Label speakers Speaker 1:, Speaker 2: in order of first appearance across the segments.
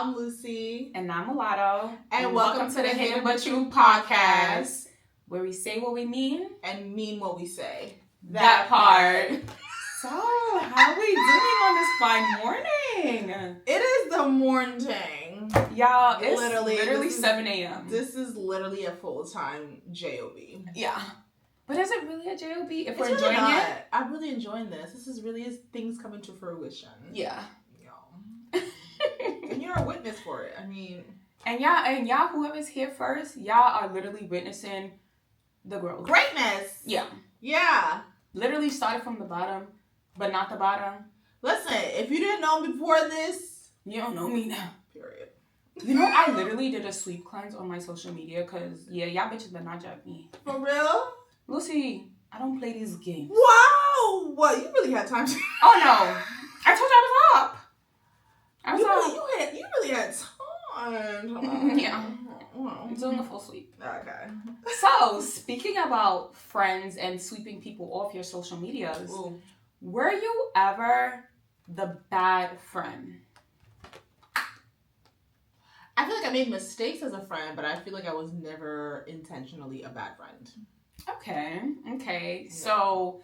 Speaker 1: I'm Lucy.
Speaker 2: And I'm Mulatto.
Speaker 1: And welcome to the Hidden But True podcast,
Speaker 2: where we say what we mean
Speaker 1: and mean what we say.
Speaker 2: That part. So, how are we doing on this fine morning?
Speaker 1: It is the morning.
Speaker 2: Y'all, it's literally 7 a.m.
Speaker 1: This is literally a full-time JOB.
Speaker 2: Yeah. But is it really a JOB if we're
Speaker 1: really
Speaker 2: enjoying
Speaker 1: not.
Speaker 2: it?
Speaker 1: I'm really enjoying this. This is really things coming to fruition.
Speaker 2: Yeah.
Speaker 1: And you're a witness for it. I mean...
Speaker 2: And y'all, whoever's here first, y'all are literally witnessing the growth.
Speaker 1: Greatness!
Speaker 2: Yeah.
Speaker 1: Yeah.
Speaker 2: Literally started from the bottom, but not the bottom.
Speaker 1: Listen, if you didn't know me before this...
Speaker 2: You don't know me now.
Speaker 1: Period.
Speaker 2: You know, I literally did a sweep cleanse on my social media because, y'all bitches better not judge me.
Speaker 1: For real?
Speaker 2: Lucy, I don't play these games.
Speaker 1: Wow! What? You really had time to...
Speaker 2: Oh, no. I told you I was up.
Speaker 1: You really had time.
Speaker 2: Yeah. I'm doing a full sweep.
Speaker 1: Okay.
Speaker 2: So, speaking about friends and sweeping people off your social medias, were you ever the bad friend?
Speaker 1: I feel like I made mistakes as a friend, but I feel like I was never intentionally a bad friend.
Speaker 2: Okay. Yeah. So,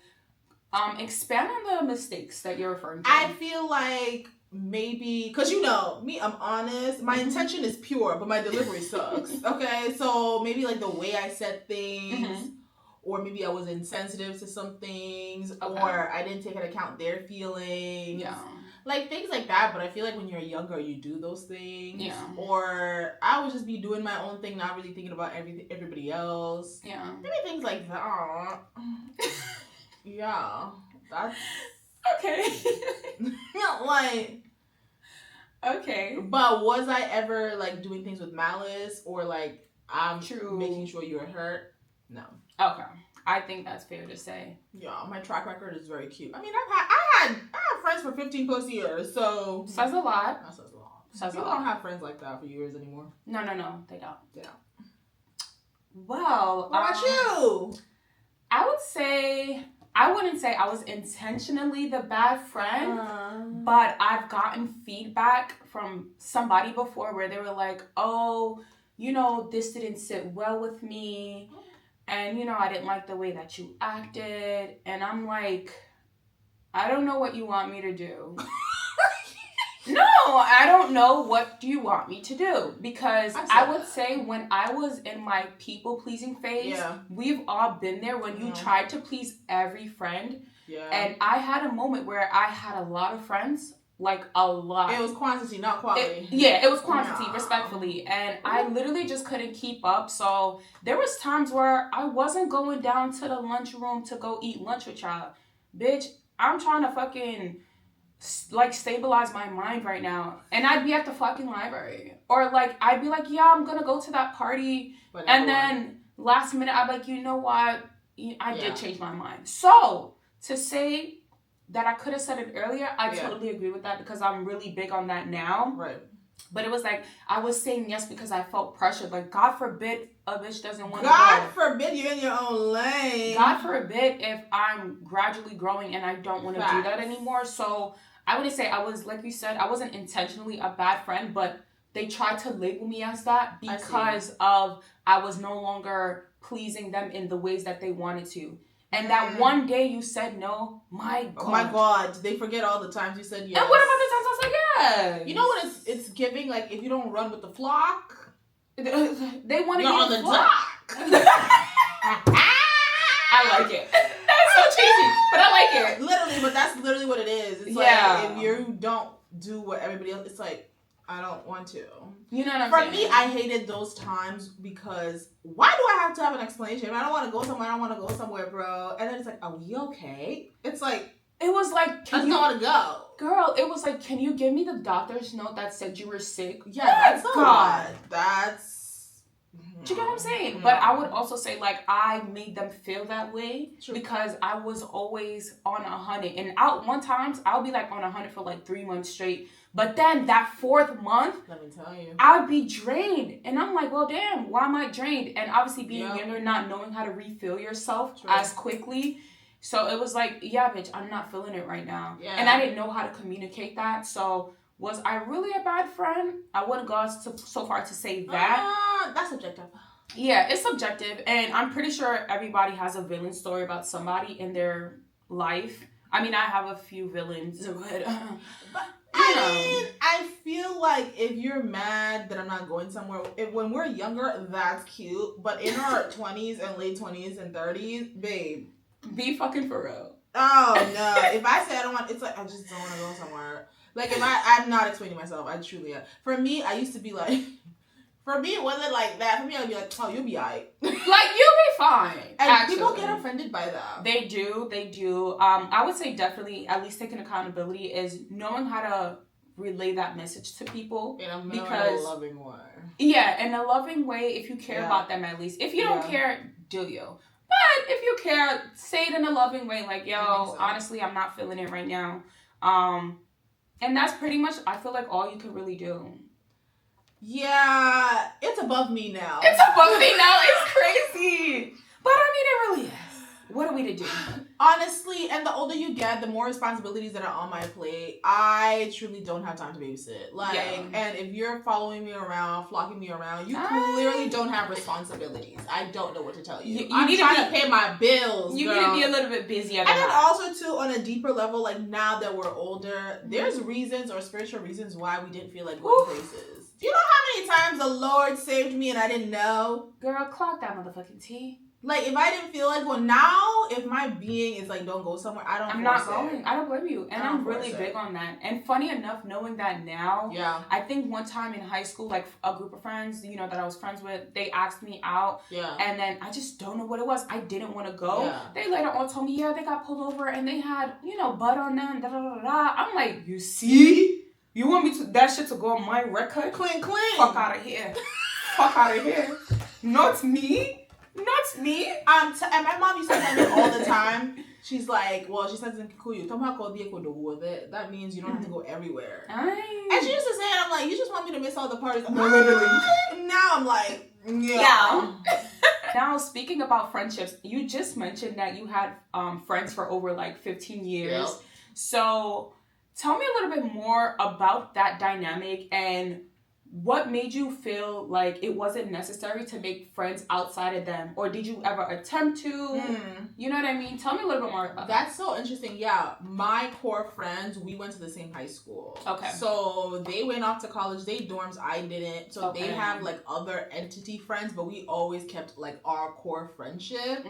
Speaker 2: expand on the mistakes that you're referring to.
Speaker 1: I feel like maybe, because you know, me, I'm honest. My intention is pure, but my delivery sucks. Okay? So, maybe like the way I said things, or maybe I was insensitive to some things, or I didn't take into account their feelings.
Speaker 2: Yeah.
Speaker 1: Like, things like that, but I feel like when you're younger, you do those things.
Speaker 2: Yeah.
Speaker 1: Or I would just be doing my own thing, not really thinking about everybody else.
Speaker 2: Yeah.
Speaker 1: Maybe things like that. Yeah. That's...
Speaker 2: Okay.
Speaker 1: Like...
Speaker 2: Okay.
Speaker 1: But was I ever, like, doing things with malice? Or, like, I'm making sure you're hurt? No.
Speaker 2: Okay. I think that's fair to say.
Speaker 1: Yeah, my track record is very cute. I mean, I had friends for 15 plus years, so...
Speaker 2: Says a lot.
Speaker 1: That says a lot. People don't have friends like that for years anymore.
Speaker 2: No, they don't.
Speaker 1: They don't.
Speaker 2: Well,
Speaker 1: what about you?
Speaker 2: I wouldn't say I was intentionally the bad friend, but I've gotten feedback from somebody before where they were like, oh, you know, this didn't sit well with me. And, you know, I didn't like the way that you acted. And I'm like, I don't know what you want me to do. No, I don't know what do you want me to do. Because I would say when I was in my people-pleasing phase, we've all been there when you tried to please every friend. Yeah. And I had a moment where I had a lot of friends. Like, a lot.
Speaker 1: It was quantity, not quality.
Speaker 2: It was quantity, respectfully. And I literally just couldn't keep up. So, there was times where I wasn't going down to the lunchroom to go eat lunch with y'all. Bitch, I'm trying to fucking, like, stabilize my mind right now. And I'd be at the fucking library. Or, like, I'd be like, yeah, I'm gonna go to that party. And then, last minute, I'd be like, you know what? I did change my mind. So, to say that I could have said it earlier, I totally agree with that because I'm really big on that now.
Speaker 1: Right.
Speaker 2: But it was like, I was saying yes because I felt pressured. Like, God forbid a bitch doesn't want to go.
Speaker 1: God forbid you're in your own lane.
Speaker 2: God forbid if I'm gradually growing and I don't want to do that anymore. So, I wouldn't say I was, like you said, I wasn't intentionally a bad friend, but they tried to label me as that because I was no longer pleasing them in the ways that they wanted to. And that one day you said no, my God.
Speaker 1: Oh my God. They forget all the times you said yes.
Speaker 2: And what about the times I was like, yes?
Speaker 1: You know what it's giving? Like, if you don't run with the flock,
Speaker 2: they want to
Speaker 1: get on the dock.
Speaker 2: I like it. That's so cheesy, but I like it.
Speaker 1: Literally, but that's literally what it is. It's like, if you don't do what everybody else, it's like, I don't want to.
Speaker 2: You know what I'm saying?
Speaker 1: For me, I hated those times because why do I have to have an explanation? If I don't want to go somewhere, I don't want to go somewhere, bro. And then it's like, are we okay? It's like...
Speaker 2: It was like...
Speaker 1: I don't want to go.
Speaker 2: Girl, it was like, can you give me the doctor's note that said you were sick?
Speaker 1: Yeah, that's a lot. That's...
Speaker 2: Do you get what I'm saying? No. But I would also say, like, I made them feel that way because I was always on 100. And one times, I'll be, like, on 100 for, like, 3 months straight. But then that 4th month,
Speaker 1: let me tell you,
Speaker 2: I'd be drained. And I'm like, well, damn, why am I drained? And obviously being younger, not knowing how to refill yourself as quickly. So it was like, yeah, bitch, I'm not feeling it right now. Yeah. And I didn't know how to communicate that. So Was I really a bad friend? I wouldn't go so far to say that.
Speaker 1: That's subjective.
Speaker 2: Yeah, it's subjective, and I'm pretty sure everybody has a villain story about somebody in their life. I mean, I have a few villains, but
Speaker 1: I feel like if you're mad that I'm not going somewhere, when we're younger, that's cute. But in our 20s and late 20s and 30s, babe,
Speaker 2: be fucking for real.
Speaker 1: Oh no! If I say I don't want, it's like I just don't want to go somewhere. Like if I'm not explaining myself, I truly am. For me, I used to be like. For me, it wasn't like that. For me, I'd be like, oh, you'll be alright.
Speaker 2: Like, you'll be fine.
Speaker 1: And
Speaker 2: actually.
Speaker 1: People get offended by that.
Speaker 2: They do. I would say definitely, at least taking accountability is knowing how to relay that message to people.
Speaker 1: In a loving way.
Speaker 2: Yeah, in a loving way, if you care about them at least. If you don't care, do you? But if you care, say it in a loving way, like, yo, honestly, I'm not feeling it right now. And that's pretty much, I feel like, all you can really do.
Speaker 1: Yeah, it's above me now.
Speaker 2: It's above me now. It's crazy. But I mean, it really is. What are we to do?
Speaker 1: Honestly, and the older you get, the more responsibilities that are on my plate. I truly don't have time to babysit. And if you're following me around, flocking me around, you clearly don't have responsibilities. I don't know what to tell you. I'm trying to pay my bills.
Speaker 2: You need to be a little bit busier.
Speaker 1: And then also too, on a deeper level, like now that we're older, there's reasons or spiritual reasons why we didn't feel like going places. Do you know how many times the Lord saved me and I didn't know?
Speaker 2: Girl, clock that motherfucking tea.
Speaker 1: Like, if I didn't feel like, well, now, if my being is like, don't go somewhere, I'm
Speaker 2: not going. I don't blame you. And I'm really big on that. And funny enough, knowing that now, I think one time in high school, like a group of friends, you know, that I was friends with, they asked me out. Yeah. And then I just don't know what it was. I didn't want to go. Yeah. They later on told me, they got pulled over and they had, butt on them, da-da-da-da. I'm like, you see? You want me to that shit to go on my record?
Speaker 1: Clean.
Speaker 2: Fuck out of here. Fuck out of here. Not me. And my mom used to tell me all the time. She's like, well, she says in Kikuyu, that means you don't have to go everywhere. And she used to say it, I'm like, you just want me to miss all the parties. No, literally. Now I'm like, yeah. Now, speaking about friendships, you just mentioned that you had friends for over like 15 years. Yep. So tell me a little bit more about that dynamic and what made you feel like it wasn't necessary to make friends outside of them? Or did you ever attempt to? You know what I mean? Tell me a little bit more about that.
Speaker 1: That's so interesting. Yeah. My core friends, we went to the same high school. Okay. So they went off to college. They dorms. I didn't. So they have like other entity friends, but we always kept like our core friendship.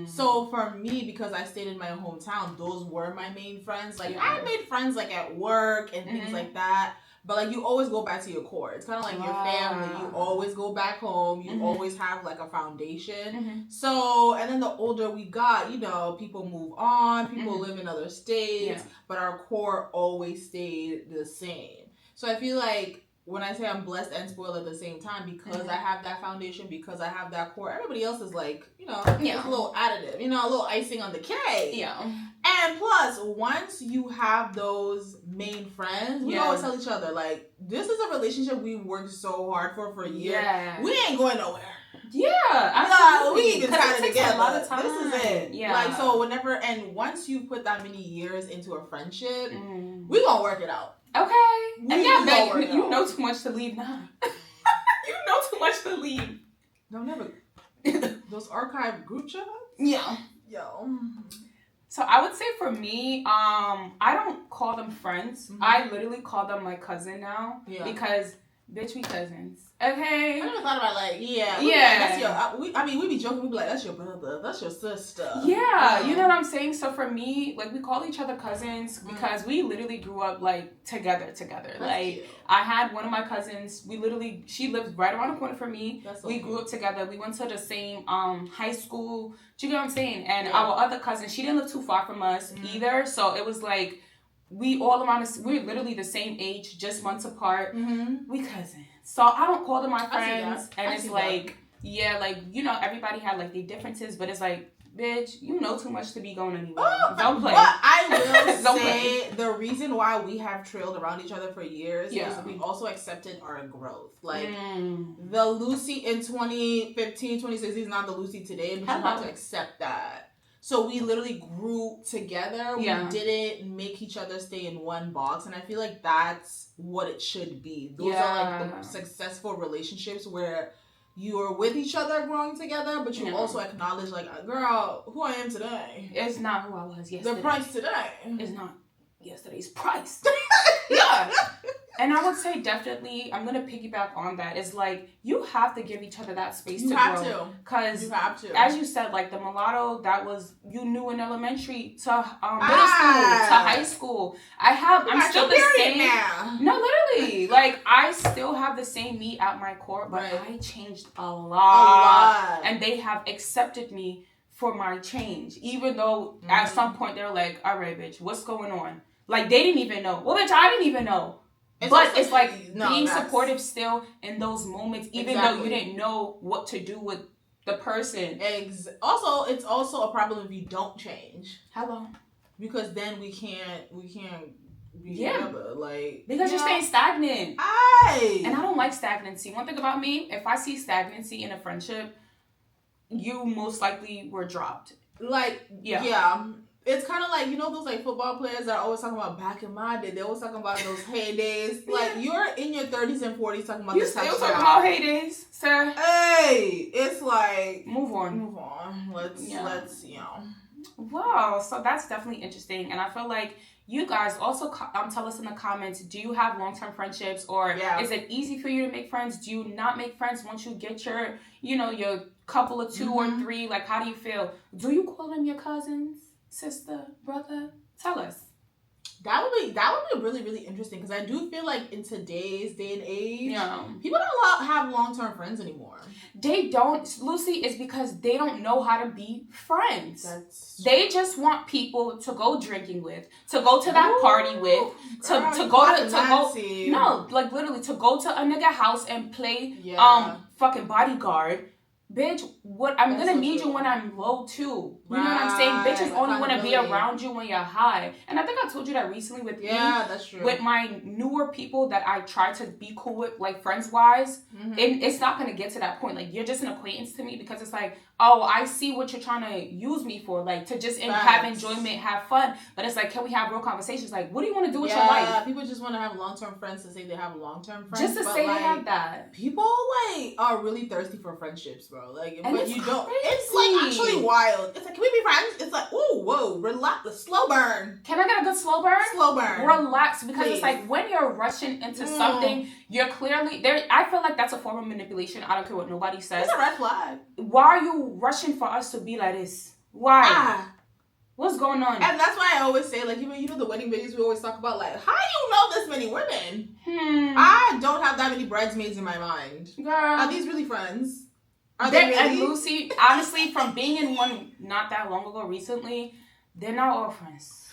Speaker 1: So for me, because I stayed in my hometown, those were my main friends. Like I made friends like at work and things like that. But, like, you always go back to your core. It's kind of like your family. You always go back home. You always have, like, a foundation. So, and then the older we got, people move on. People live in other states. But our core always stayed the same. So, I feel like when I say I'm blessed and spoiled at the same time, because I have that foundation, because I have that core, everybody else is like, it's a little additive, a little icing on the cake. Yeah. And plus, once you have those main friends, we always tell each other, like, this is a relationship we worked so hard for a year. Yeah. We ain't going nowhere.
Speaker 2: Yeah, absolutely.
Speaker 1: We even tied it together.
Speaker 2: A lot of time.
Speaker 1: This is it. Yeah. Like, so and once you put that many years into a friendship, we gonna work it out.
Speaker 2: Okay. And you know too much to leave now. You know too much to leave.
Speaker 1: No, never. Those archive group chats?
Speaker 2: Yeah.
Speaker 1: Yo.
Speaker 2: So I would say for me, I don't call them friends. I literally call them my cousin now. Yeah. Because, bitch, we cousins. Okay?
Speaker 1: I never thought about that's your, we be joking, we be like, that's your brother, that's your sister.
Speaker 2: Yeah, you know what I'm saying? So for me, like, we call each other cousins because we literally grew up, like, together. That's like, cute. I had one of my cousins, she lived right around the corner from me. We grew up together. We went to the same high school. Do you get what I'm saying? And our other cousin, she didn't live too far from us either. So it was like, we're literally the same age, just months apart. We cousins. So I don't call them my friends. And it's like, everybody had like their differences, but it's like, bitch, you know too much to be going anywhere. Don't play.
Speaker 1: But I will say the reason why we have trailed around each other for years is we've also accepted our growth. Like the Lucy in 2015, 2016 is not the Lucy today, but you have to accept that. So we literally grew together.
Speaker 2: Yeah.
Speaker 1: We didn't make each other stay in one box. And I feel like that's what it should be. Those are like the successful relationships where you're with each other growing together, but you also acknowledge like, girl, who I am today.
Speaker 2: It's not who I was yesterday.
Speaker 1: The price today.
Speaker 2: It's not yesterday's price. Yeah. And I would say definitely, I'm going to piggyback on that. It's like, you have to give each other that space to grow.
Speaker 1: You have to.
Speaker 2: Because, as you said, like the mulatto, that was, you knew in elementary to middle school, to high school. I'm still the same. Now. No, literally. Like, I still have the same me at my core, but I changed a lot. And they have accepted me for my change. Even though at some point they're like, all right, bitch, what's going on? Like, they didn't even know. Well, bitch, I didn't even know. It's like being supportive still in those moments, even though you didn't know what to do with the person.
Speaker 1: Also, it's also a problem if you don't change.
Speaker 2: Hello.
Speaker 1: Because then we can't be together. Like,
Speaker 2: because you're staying stagnant. And I don't like stagnancy. One thing about me, if I see stagnancy in a friendship, you most likely were dropped.
Speaker 1: Like, yeah. It's kind of like, you know, those like football players that are always talking about back in my day. They always talking about those heydays. Like, you're in your 30s and 40s talking about this touchdown. You still talking
Speaker 2: about heydays, sir?
Speaker 1: Hey, it's like
Speaker 2: move on.
Speaker 1: Let's
Speaker 2: Wow, so that's definitely interesting, and I feel like you guys also tell us in the comments. Do you have long-term friendships, or is it easy for you to make friends? Do you not make friends once you get your couple of 2 or 3? Like, how do you feel? Do you call them your cousins? Sister, brother, tell us.
Speaker 1: That would be really, really interesting, because I do feel like in today's day and age, people don't have long-term friends anymore.
Speaker 2: They don't, Lucy, is because they don't know how to be friends. They just want people to go drinking with, to go to that party with, to go to a nigga house and play fucking bodyguard. Bitch, I'm gonna need you when I'm low too. You know what I'm saying? Bitches only want to be around you when you're high. And I think I told you that recently with
Speaker 1: that's true.
Speaker 2: With my newer people that I try to be cool with, like friends wise, it's not gonna get to that point. Like, you're just an acquaintance to me, because it's like, oh, I see what you're trying to use me for, like to just have enjoyment, have fun. But it's like, can we have real conversations? Like, what do you want to do with your life?
Speaker 1: Yeah, people just want to have long-term friends to say they have long-term friends.
Speaker 2: Just to say they have that.
Speaker 1: People like are really thirsty for friendships, bro. Like,
Speaker 2: and
Speaker 1: but you don't. It's like actually wild. It's like, can we be friends? It's like, ooh, whoa, relax, slow burn.
Speaker 2: Can I get a good slow burn?
Speaker 1: Slow burn.
Speaker 2: Relax, because it's like when you're rushing into something, you're clearly there. I feel like that's a form of manipulation. I don't care what nobody says.
Speaker 1: It's a red flag.
Speaker 2: Why are you rushing for us to be like this? Why? What's going on?
Speaker 1: And that's why I always say, like, even the wedding videos we always talk about, like, how do you know this many women? I don't have that many bridesmaids in my mind.
Speaker 2: Girl,
Speaker 1: are these really friends? Are they really?
Speaker 2: And Lucy, honestly, from being in one not that long ago, recently, they're not all friends.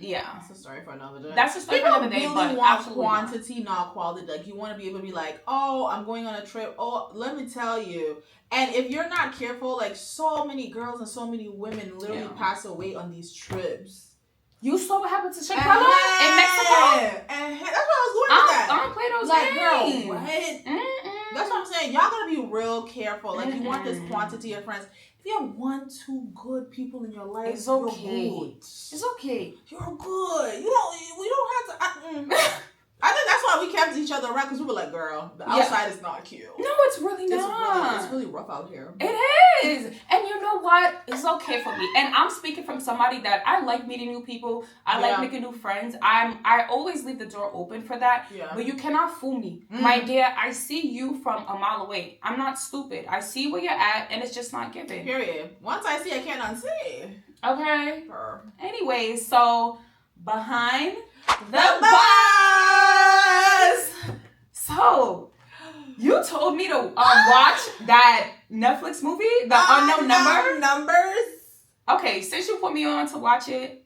Speaker 2: Yeah,
Speaker 1: that's a story for another day.
Speaker 2: That's a story for another day.
Speaker 1: People really want quantity, not quality. Like, you want to be able to be like, oh, I'm going on a trip. Oh, let me tell you. And if you're not careful, like, so many girls and so many women literally pass away on these trips.
Speaker 2: You saw what happened to Chicago in Mexico?
Speaker 1: And that's what I was going with that.
Speaker 2: I don't play those games.
Speaker 1: Girl, what? That's what I'm saying. Y'all gotta be real careful. Like, you want this quantity of friends. If you have 1, 2 good people in your life,
Speaker 2: it's okay.
Speaker 1: You're good.
Speaker 2: It's okay.
Speaker 1: You're good. We don't have to. I think that's why we kept each other around, because we were like, girl, the outside is not cute.
Speaker 2: No, it's really not.
Speaker 1: It's really rough out here.
Speaker 2: It is. And you know what? It's okay for me. And I'm speaking from somebody that I like meeting new people. I like making new friends. I always leave the door open for that. Yeah. But you cannot fool me. My dear, I see you from a mile away. I'm not stupid. I see where you're at, and it's just not given.
Speaker 1: Period. Once I see, I can't unsee.
Speaker 2: Okay. Anyway, so behind the bars. So, you told me to watch that Netflix movie, The Unknown
Speaker 1: Numbers.
Speaker 2: Okay, since you put me on to watch it,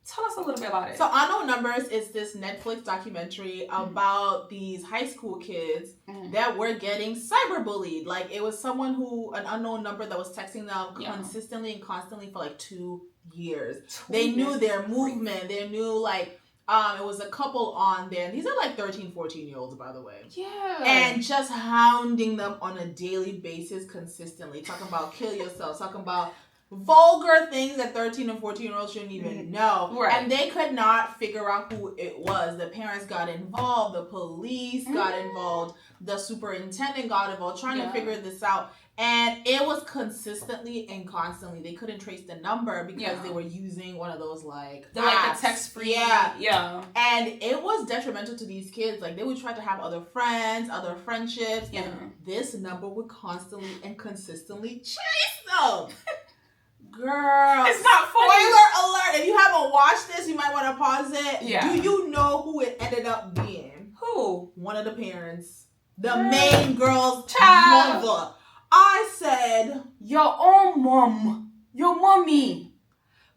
Speaker 2: tell us a little bit about it.
Speaker 1: So, Unknown Numbers is this Netflix documentary about these high school kids that were getting cyberbullied. Like, it was an unknown number that was texting them consistently and constantly for like 2 years. They knew their movement. They knew, like, it was a couple on there. These are like 13, 14-year-olds, by the way.
Speaker 2: Yeah.
Speaker 1: And just hounding them on a daily basis consistently. Talking about kill yourself. Talking about vulgar things that 13 and 14-year-olds shouldn't even know.
Speaker 2: Right.
Speaker 1: And they could not figure out who it was. The parents got involved. The police got involved. The superintendent got involved trying to figure this out. And it was consistently and constantly. They couldn't trace the number because they were using one of those the
Speaker 2: text-free.
Speaker 1: Yeah. And it was detrimental to these kids. Like, they would try to have other friends, other friendships. Yeah. And this number would constantly and consistently chase them. Girl.
Speaker 2: It's not funny.
Speaker 1: Spoiler alert. If you haven't watched this, you might want to pause it.
Speaker 2: Yeah.
Speaker 1: Do you know who it ended up being?
Speaker 2: Who?
Speaker 1: One of the parents. The main girl's mother. I said,
Speaker 2: your own mom, your mommy.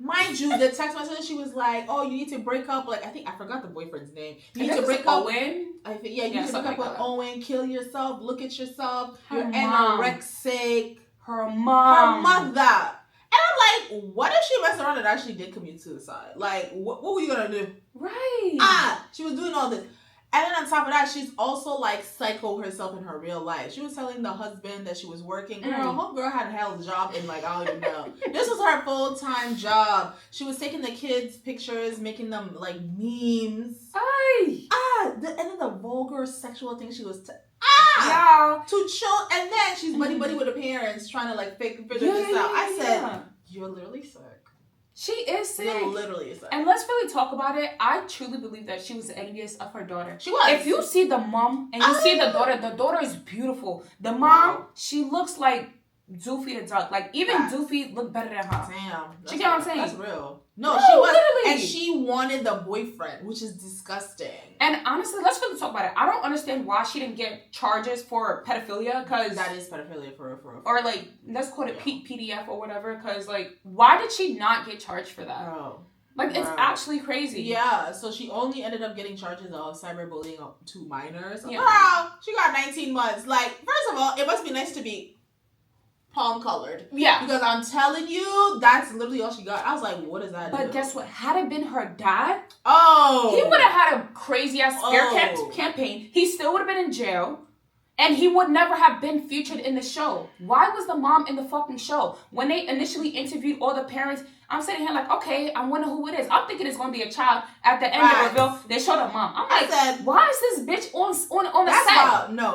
Speaker 1: Mind you, the text message, she was like, "Oh, you need to break up." Like, I forgot the boyfriend's name. You need to break up.
Speaker 2: Owen.
Speaker 1: I think, you need to break up with Owen. Kill yourself. Look at yourself.
Speaker 2: Her
Speaker 1: You're
Speaker 2: mom.
Speaker 1: anorexic.
Speaker 2: Her mom.
Speaker 1: Her mother. And I'm like, what if she messed around and actually did commit suicide? Like, what were you gonna do?
Speaker 2: Right.
Speaker 1: She was doing all this. And then on top of that, she's also like psycho herself in her real life. She was telling the husband that she was working. Girl, homegirl had a hell of a job in I don't even know. This was her full-time job. She was taking the kids' pictures, making them like memes. And then the vulgar sexual thing she was to chill. And then she's buddy-buddy with the parents trying to figure this out. I said, you're literally sick.
Speaker 2: She is sick.
Speaker 1: You're literally sick.
Speaker 2: And let's really talk about it. I truly believe that she was envious of her daughter.
Speaker 1: She was.
Speaker 2: If you see the mom and you see the daughter is beautiful. The mom, she looks like Doofy the duck. Like, even Doofy looked better than her.
Speaker 1: Damn.
Speaker 2: You get what I'm saying?
Speaker 1: That's real. No, she was.
Speaker 2: Literally.
Speaker 1: And she wanted the boyfriend, which is disgusting.
Speaker 2: And honestly, let's really talk about it. I don't understand why she didn't get charges for pedophilia, because
Speaker 1: that is pedophilia for
Speaker 2: or let's call it PDF or whatever, because why did she not get charged for that?
Speaker 1: Bro.
Speaker 2: It's actually crazy.
Speaker 1: Yeah, so she only ended up getting charges of cyberbullying to minors.
Speaker 2: Yeah.
Speaker 1: Girl, she got 19 months. First of all, it must be nice to be palm colored.
Speaker 2: Yeah.
Speaker 1: Because I'm telling you, that's literally all she got. I was like, what is that?
Speaker 2: But guess what? Had it been her dad,
Speaker 1: he
Speaker 2: would have had a crazy ass smear campaign. He still would have been in jail. And he would never have been featured in the show. Why was the mom in the fucking show? When they initially interviewed all the parents, I'm sitting here like, okay, I wonder who it is. I'm thinking it's going to be a child. At the end of the reveal, they showed a mom. I'm like, why is this bitch on the set?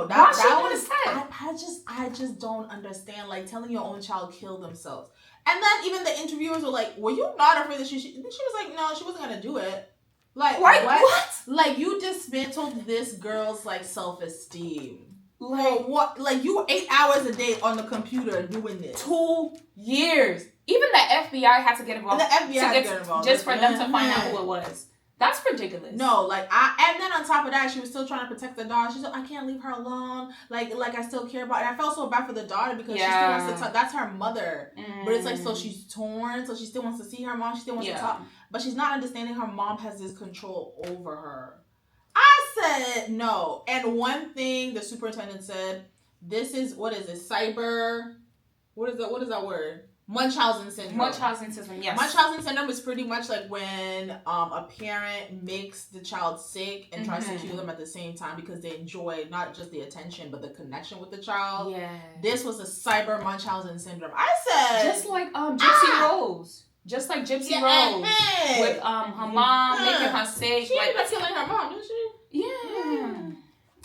Speaker 1: Why
Speaker 2: she on the set?
Speaker 1: I just don't understand. Telling your own child kill themselves. And then even the interviewers were like, were you not afraid that she was like, no, she wasn't going to do it. What? You dismantled this girl's self-esteem. What? You were 8 hours a day on the computer doing this.
Speaker 2: 2 years. Even the FBI had to get involved.
Speaker 1: The FBI had to get involved.
Speaker 2: Just for them to find out who it was. That's ridiculous.
Speaker 1: No, and then on top of that, she was still trying to protect the daughter. She's like, I can't leave her alone. I still care about her. And I felt so bad for the daughter because she still wants to talk. That's her mother. But it's so she's torn. So she still wants to see her mom. She still wants to talk. But she's not understanding her mom has this control over her. I said no. And one thing the superintendent said, this is, cyber, what is that word? Munchausen syndrome.
Speaker 2: Munchausen syndrome, yes.
Speaker 1: Munchausen syndrome is pretty much when a parent makes the child sick and tries to cure them at the same time because they enjoy not just the attention but the connection with the child.
Speaker 2: Yeah.
Speaker 1: This was a cyber Munchausen syndrome. I said,
Speaker 2: just like Gypsy Rose. Just like Gypsy Rose. With her mom making her sick.
Speaker 1: She ended up killing her mom, didn't she?
Speaker 2: Yeah.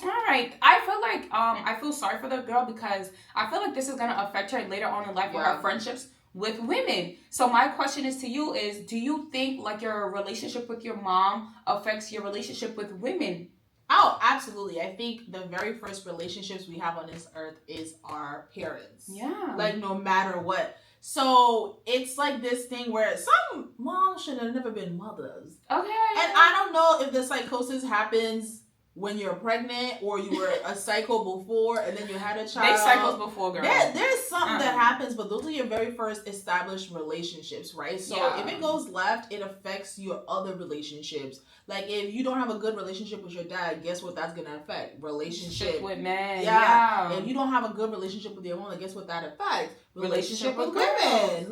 Speaker 2: All right. I feel like I feel sorry for the girl because I feel like this is gonna affect her later on in life with her friendships with women. So my question is to you is, do you think your relationship with your mom affects your relationship with women?
Speaker 1: Oh, absolutely. I think the very first relationships we have on this earth is our parents.
Speaker 2: Yeah.
Speaker 1: No matter what. So it's this thing where some moms should have never been mothers.
Speaker 2: Okay.
Speaker 1: And I don't know if the psychosis happens when you're pregnant or you were a psycho before and then you had a child.
Speaker 2: Big cycles before, girl.
Speaker 1: There's something that happens, but those are your very first established relationships, right? So if it goes left, it affects your other relationships. If you don't have a good relationship with your dad, guess what that's going to affect? Relationship
Speaker 2: with men.
Speaker 1: Yeah. If you don't have a good relationship with your mom, guess what that affects? Relationship with women.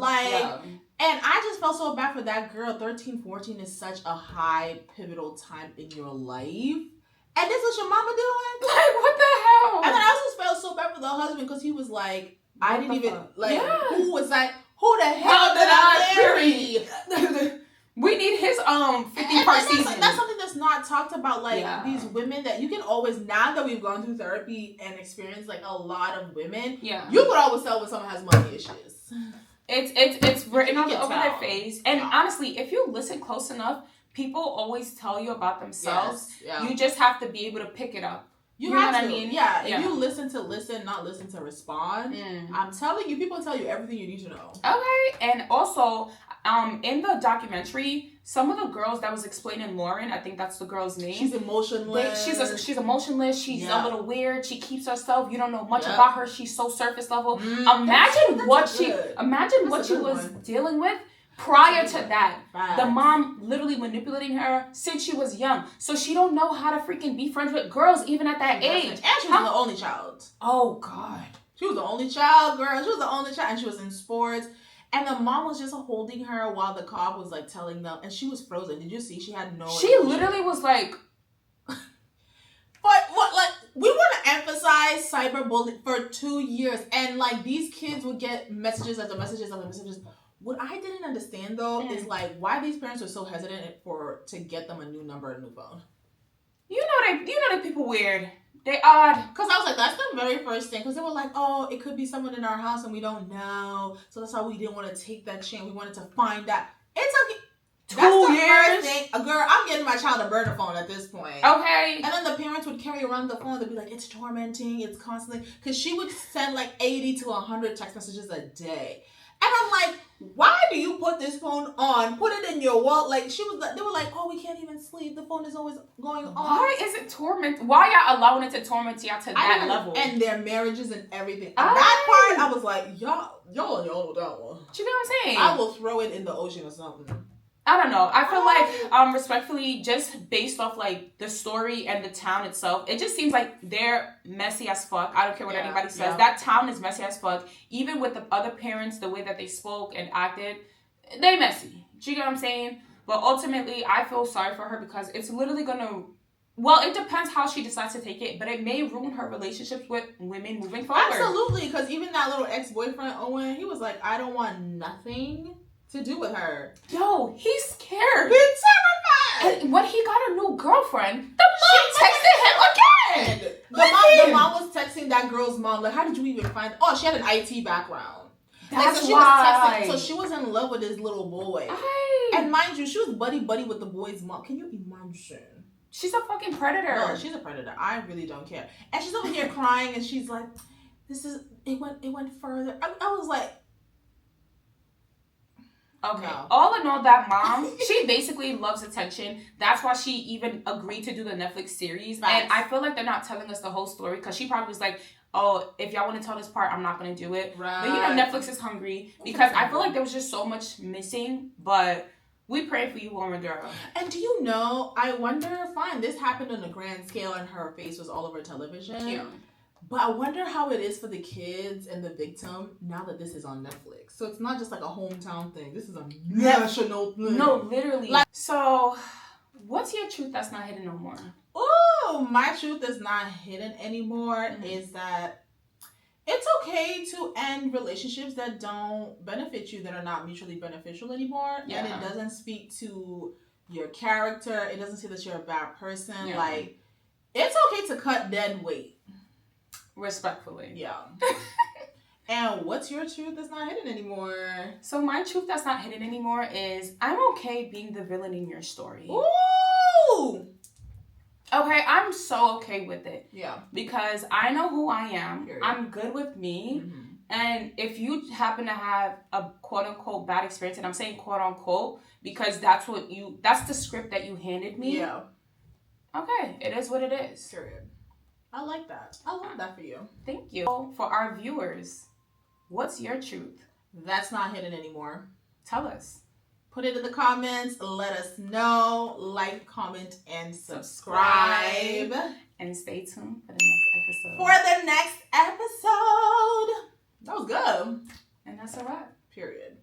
Speaker 1: And I just felt so bad for that girl. 13, 14 is such a high, pivotal time in your life. And this is what your mama doing?
Speaker 2: What the hell?
Speaker 1: And then I also felt so bad for the husband because he was like, I didn't even, who was Who the hell did I marry?
Speaker 2: We need his 50-part season.
Speaker 1: That's something that's not talked about. Like these women that you can always, now that we've gone through therapy and experienced like a lot of women, you could always tell when someone has money issues.
Speaker 2: It's written all over their face. And honestly, if you listen close enough, people always tell you about themselves. Yes. Yeah. You just have to be able to pick it up. You know what I mean?
Speaker 1: Yeah. If you listen, not listen to respond. I'm telling you, people tell you everything you need to know.
Speaker 2: Okay. And also, in the documentary, some of the girls that was explaining Lauren, I think that's the girl's name.
Speaker 1: She's emotionless.
Speaker 2: She's emotionless. She's a little weird. She keeps herself. You don't know much about her. She's so surface level. Imagine what she was dealing with. Prior to that, the mom literally manipulating her since she was young. So she don't know how to freaking be friends with girls even at that age.
Speaker 1: And she was the only child.
Speaker 2: Oh, God.
Speaker 1: She was the only child, girl. She was the only child. And she was in sports. And the mom was just holding her while the cop was like telling them. And she was frozen. Did you see? She had no...
Speaker 2: She literally was like...
Speaker 1: But what, like, we want to emphasize cyberbullying for 2 years. And like these kids would get messages after messages after messages. What I didn't understand though is like why these parents were so hesitant to get them a new number, a new phone.
Speaker 2: You know that people weird. They odd.
Speaker 1: Cause I was like, that's the very first thing. Cause they were like, oh, it could be someone in our house and we don't know. So that's why we didn't want to take that chance. We wanted to find out. It took 2 years. Girl, I'm getting my child a burner phone at this point.
Speaker 2: Okay.
Speaker 1: And then the parents would carry around the phone. They'd be like, it's tormenting. It's constantly. Cause she would send like 80 to 100 text messages a day. And I'm like, why do you put this phone on? Put it in your wallet. Like they were like, oh, we can't even sleep. The phone is always going on.
Speaker 2: Why is it torment? Why y'all allowing it to torment y'all to that level?
Speaker 1: And their marriages and everything. That part, I was like, y'all know that one.
Speaker 2: You know what I'm saying?
Speaker 1: I will throw it in the ocean or something.
Speaker 2: I don't know. I feel like, respectfully, just based off like the story and the town itself, it just seems like they're messy as fuck. I don't care what anybody says. That town is messy as fuck. Even with the other parents, the way that they spoke and acted, they messy. Do you get what I'm saying? But ultimately, I feel sorry for her because it's literally gonna. Well, it depends how she decides to take it, but it may ruin her relationships with women moving forward.
Speaker 1: Absolutely, because even that little ex-boyfriend Owen, he was like, I don't want nothing to do with her.
Speaker 2: Yo, he's scared.
Speaker 1: He's terrified.
Speaker 2: And when he got a new girlfriend, the mom texted him again.
Speaker 1: The mom was texting that girl's mom, like, how did you even find... Oh, she had an IT background.
Speaker 2: That's
Speaker 1: so she
Speaker 2: why.
Speaker 1: Was texting, so she was in love with this little boy. And mind you, she was buddy-buddy with the boy's mom. Can you imagine?
Speaker 2: She's a fucking predator.
Speaker 1: No, she's a predator. I really don't care. And she's over here crying and she's like, it went further. I was like,
Speaker 2: okay. No. All in all, that mom, she basically loves attention. That's why she even agreed to do the Netflix series. Nice. And I feel like they're not telling us the whole story because she probably was like, oh, if y'all want to tell this part, I'm not going to do it. Right. But you know, Netflix is hungry because I feel like there was just so much missing. But we pray for you, Lauren, girl.
Speaker 1: And do you know, I wonder, fine, this happened on a grand scale and her face was all over television. Yeah. But I wonder how it is for the kids and the victim now that this is on Netflix. So it's not just like a hometown thing. This is a national thing.
Speaker 2: No, literally. So, what's your truth that's not hidden no more?
Speaker 1: Oh, my truth that's not hidden anymore is that it's okay to end relationships that don't benefit you, that are not mutually beneficial anymore. Yeah. And it doesn't speak to your character. It doesn't say that you're a bad person. Yeah. Like, it's okay to cut dead weight.
Speaker 2: Respectfully.
Speaker 1: Yeah. And what's your truth that's not hidden anymore?
Speaker 2: So my truth that's not hidden anymore is I'm okay being the villain in your story.
Speaker 1: Ooh!
Speaker 2: Okay, I'm so okay with it.
Speaker 1: Yeah.
Speaker 2: Because I know who I am. Period. I'm good with me.
Speaker 1: Mm-hmm.
Speaker 2: And if you happen to have a quote-unquote bad experience, and I'm saying quote-unquote because that's the script that you handed me.
Speaker 1: Yeah.
Speaker 2: Okay, it is what it is.
Speaker 1: Period. I like that. I love that for you.
Speaker 2: Thank you. For our viewers, what's your truth?
Speaker 1: That's not hidden anymore.
Speaker 2: Tell us.
Speaker 1: Put it in the comments. Let us know. Like, comment, and subscribe.
Speaker 2: And stay tuned for the next episode.
Speaker 1: That was good.
Speaker 2: And that's a wrap.
Speaker 1: Period.